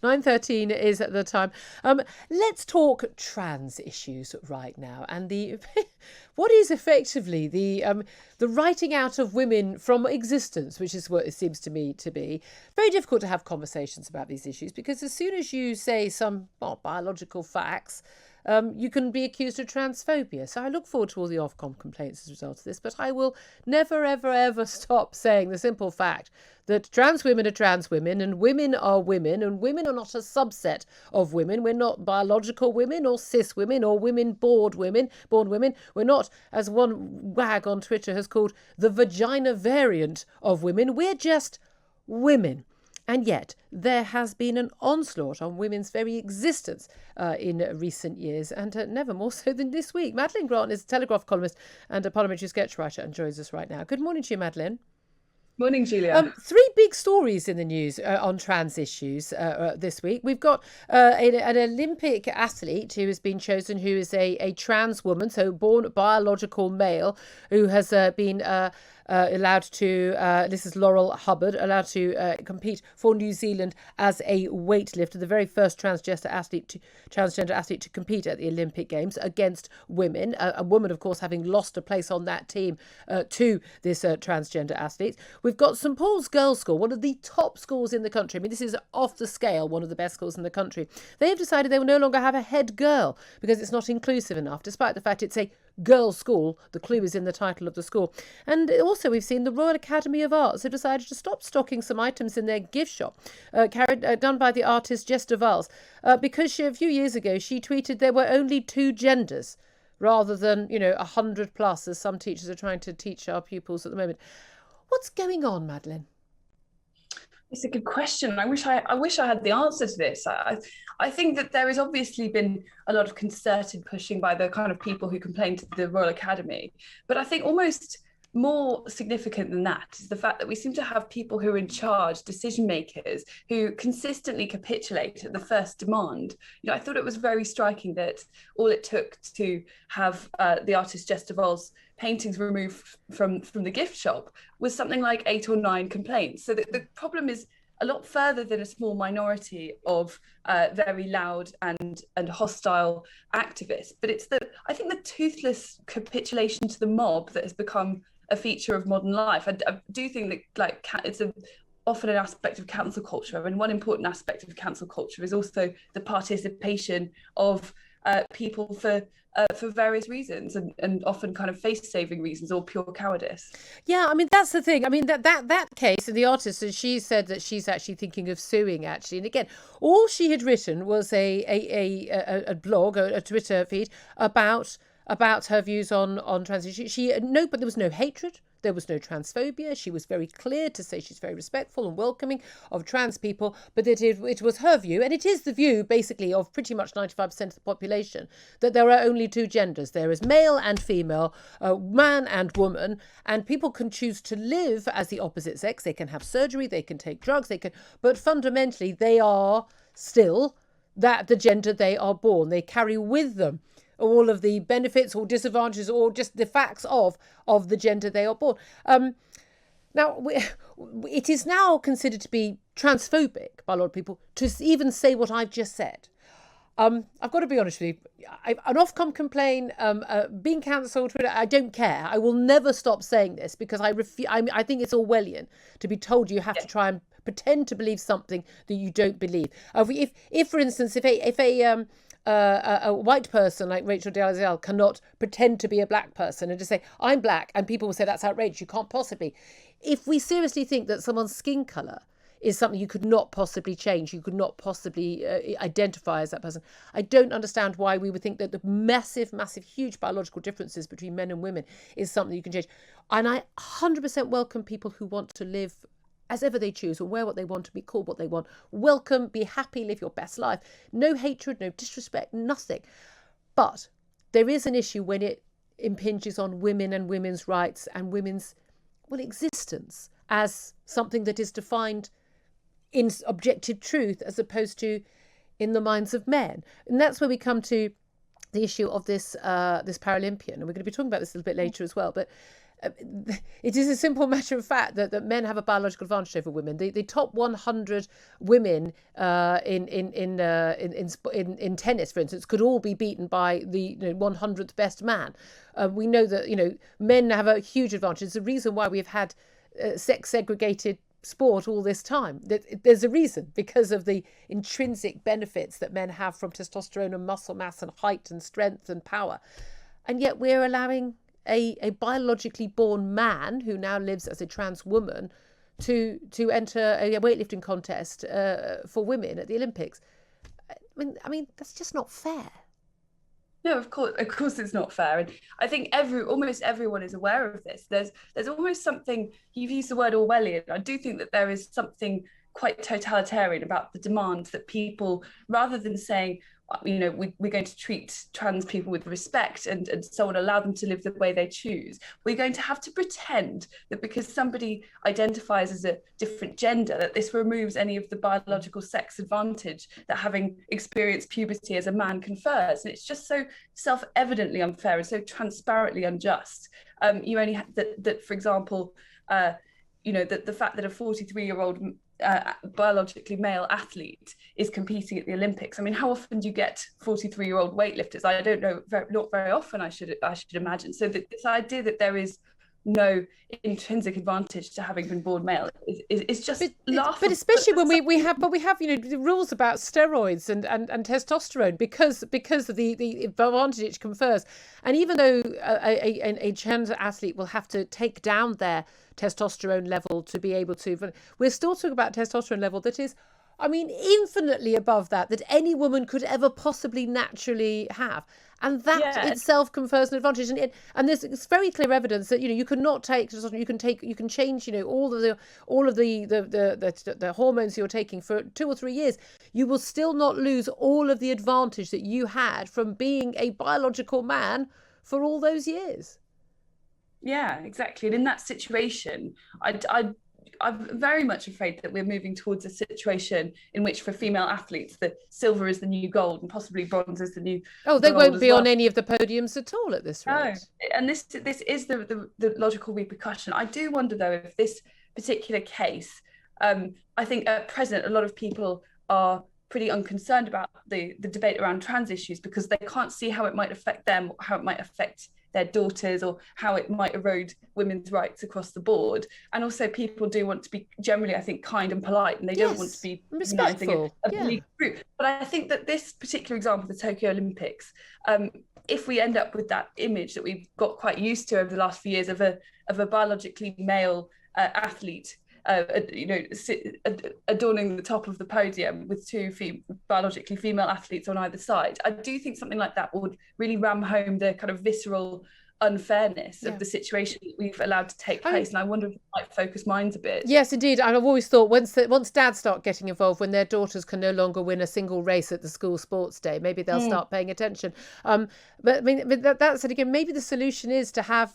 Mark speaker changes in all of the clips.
Speaker 1: 9:13 is at the time. Let's talk trans issues right now, and the what is effectively the writing out of women from existence, which is what it seems to me to be. Very difficult to have conversations about these issues because as soon as you say some biological facts, you can be accused of transphobia. So I look forward to all the Ofcom complaints as a result of this, but I will never, ever, ever stop saying the simple fact that trans women are trans women and women are not a subset of women. We're not biological women or cis women or born women. We're not, as one wag on Twitter has called, the vagina variant of women. We're just women. And yet there has been an onslaught on women's very existence in recent years, and never more so than this week. Madeline Grant is a Telegraph columnist and a parliamentary sketch writer and joins us right now. Good morning to you, Madeline.
Speaker 2: Morning, Julia.
Speaker 1: Three big stories in the news on trans issues this week. We've got an Olympic athlete who has been chosen, who is a trans woman, so born biological male, who has been allowed to, this is Laurel Hubbard, allowed to compete for New Zealand as a weightlifter, the very first transgender athlete to compete at the Olympic Games against women. A woman, of course, having lost a place on that team to this transgender athlete. We've got St Paul's Girls' School, one of the top schools in the country. I mean, this is off the scale, one of the best schools in the country. They have decided they will no longer have a head girl because it's not inclusive enough, despite the fact it's a girls' school. The clue is in the title of the school. And also we've seen the Royal Academy of Arts have decided to stop stocking some items in their gift shop done by the artist Jess de Vals because a few years ago she tweeted there were only 2 genders rather than 100 plus, as some teachers are trying to teach our pupils at the moment. What's going on, Madeline?
Speaker 2: It's a good question. I wish I had the answer to this. I think that there has obviously been a lot of concerted pushing by the kind of people who complained to the Royal Academy. But I think almost more significant than that is the fact that we seem to have people who are in charge, decision makers, who consistently capitulate at the first demand. I thought it was very striking that all it took to have the artist Jess de Vals' paintings removed from the gift shop was something like 8 or 9 complaints. So the problem is a lot further than a small minority of very loud and hostile activists. But it's I think the toothless capitulation to the mob that has become a feature of modern life. I do think that it's often an aspect of cancel culture. I mean, one important aspect of cancel culture is also the participation of people for various reasons and often kind of face-saving reasons or pure cowardice.
Speaker 1: Yeah, I mean, that's the thing. I mean, that case of the artist, and she said that she's actually thinking of suing, actually. And again, all she had written was a blog, a Twitter feed about her views on trans issues. But there was no hatred. There was no transphobia. She was very clear to say she's very respectful and welcoming of trans people, but that it was her view, and it is the view basically of pretty much 95% of the population, that there are only 2 genders. There is male and female, man and woman, and people can choose to live as the opposite sex. They can have surgery, they can take drugs, but fundamentally they are still the gender they are born. They carry with them all of the benefits or disadvantages or just the facts of the gender they are born. Now, it is now considered to be transphobic by a lot of people to even say what I've just said. I've got to be honest with you. An Ofcom complaint, being cancelled, I don't care. I will never stop saying this because I think it's Orwellian to be told you have to try and pretend to believe something that you don't believe. If for instance, if a white person like Rachel Dolezal cannot pretend to be a black person and just say, I'm black, and people will say that's outrageous, you can't possibly. If we seriously think that someone's skin colour is something you could not possibly change, you could not possibly identify as that person, I don't understand why we would think that the massive, huge biological differences between men and women is something you can change. And I 100% welcome people who want to live as ever they choose, or wear what they want, to be called what they want. Welcome, be happy, live your best life. No hatred, no disrespect, nothing. But there is an issue when it impinges on women and women's rights and women's, existence as something that is defined in objective truth as opposed to in the minds of men. And that's where we come to the issue of this Paralympian. And we're going to be talking about this a little bit later as well. But it is a simple matter of fact that men have a biological advantage over women. The top 100 women in tennis, for instance, could all be beaten by the 100th best man. We know that men have a huge advantage. It's the reason why we've had sex segregated sport all this time. There's a reason, because of the intrinsic benefits that men have from testosterone and muscle mass and height and strength and power. And yet we're allowing a biologically born man who now lives as a trans woman to enter a weightlifting contest for women at the Olympics. I mean that's just not fair.
Speaker 2: No, of course it's not fair. And I think almost everyone is aware of this. There's almost something, you've used the word Orwellian. I do think that there is something quite totalitarian about the demands that people, rather than saying, we're going to treat trans people with respect and so on, allow them to live the way they choose. We're going to have to pretend that because somebody identifies as a different gender, that this removes any of the biological sex advantage that having experienced puberty as a man confers. And it's just so self-evidently unfair and so transparently unjust. You only have that, for example, that the fact that a 43-year-old biologically male athlete is competing at the Olympics. I mean, how often do you get 43-year-old weightlifters? I don't know, not very often, I should imagine. So this idea that there is no intrinsic advantage to having been born male is just laughable.
Speaker 1: But especially when we have the rules about steroids and testosterone because of the advantage it confers. And even though a trans athlete will have to take down their testosterone level to be able to, we're still talking about testosterone level that is, infinitely above that any woman could ever possibly naturally have. And that itself confers an advantage. And there's very clear evidence that, you cannot take testosterone, you can change, all of the hormones you're taking for 2 or 3 years. You will still not lose all of the advantage that you had from being a biological man for all those years.
Speaker 2: Yeah, exactly. And in that situation, I'm very much afraid that we're moving towards a situation in which for female athletes, the silver is the new gold and possibly bronze is the new
Speaker 1: gold. They won't be on any of the podiums at all at this rate.
Speaker 2: No. And this is the logical repercussion. I do wonder, though, if this particular case, I think at present, a lot of people are pretty unconcerned about the debate around trans issues because they can't see how it might affect them, how it might affect their daughters, or how it might erode women's rights across the board. And also people do want to be generally, I think, kind and polite, and they don't want to be
Speaker 1: respectful.
Speaker 2: Group. But I think that this particular example, the Tokyo Olympics, if we end up with that image that we've got quite used to over the last few years of a biologically male athlete, adorning the top of the podium with two biologically female athletes on either side, I do think something like that would really ram home the kind of visceral unfairness of the situation that we've allowed to take place. And I wonder if it might focus minds a bit.
Speaker 1: Yes, indeed. And I've always thought once dads start getting involved, when their daughters can no longer win a single race at the school sports day, maybe they'll start paying attention. But that said, again, maybe the solution is to have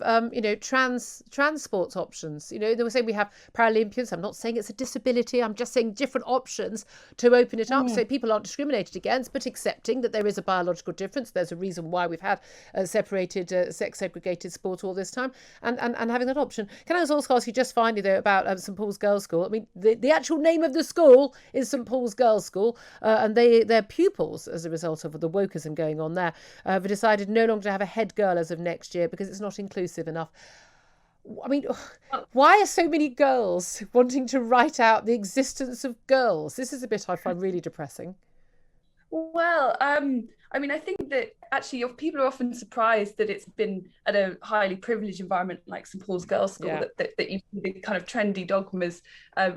Speaker 1: trans sports options. They were saying we have Paralympians. I'm not saying it's a disability. I'm just saying different options to open it up so people aren't discriminated against, but accepting that there is a biological difference. There's a reason why we've had separated sex segregated sport all this time, and having that option. Can I also ask you just finally though about St Paul's Girls' School? The actual name of the school is St Paul's Girls' School, and their pupils, as a result of the wokeism going on there, have decided no longer to have a head girl as of next year because it's not inclusive enough. Why are so many girls wanting to write out the existence of girls? This is a bit I find really depressing.
Speaker 2: Well, I think that actually people are often surprised that it's been at a highly privileged environment like St Paul's Girls' School that you see the kind of trendy dogmas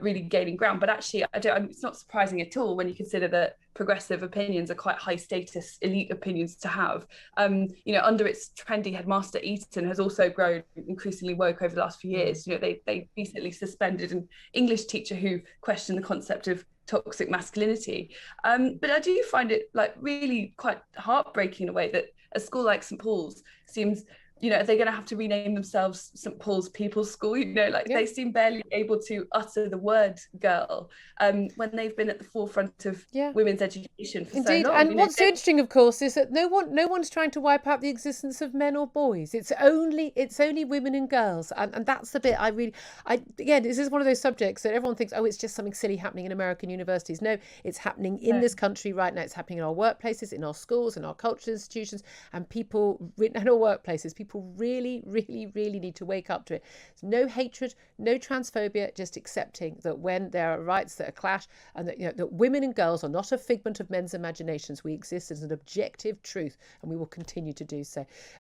Speaker 2: really gaining ground. But actually, it's not surprising at all when you consider that progressive opinions are quite high status, elite opinions to have. Under its trendy headmaster, Eton has also grown increasingly woke over the last few years. They recently suspended an English teacher who questioned the concept of toxic masculinity. But I do find it really quite heartbreaking in a way that a school like St Paul's seems you know, are they going to have to rename themselves St. Paul's People's School? You know, like they seem barely able to utter the word girl when they've been at the forefront of women's education for so long.
Speaker 1: And what's so interesting, of course, is that no one's trying to wipe out the existence of men or boys. It's only women and girls, and that's the bit again, this is one of those subjects that everyone thinks, oh, it's just something silly happening in American universities. No, it's happening in this country right now. It's happening in our workplaces, in our schools, in our cultural institutions, and people in our workplaces. People really, really, really need to wake up to it. There's no hatred, no transphobia, just accepting that when there are rights that are clash, and that, you know, that women and girls are not a figment of men's imaginations. We exist as an objective truth, and we will continue to do so.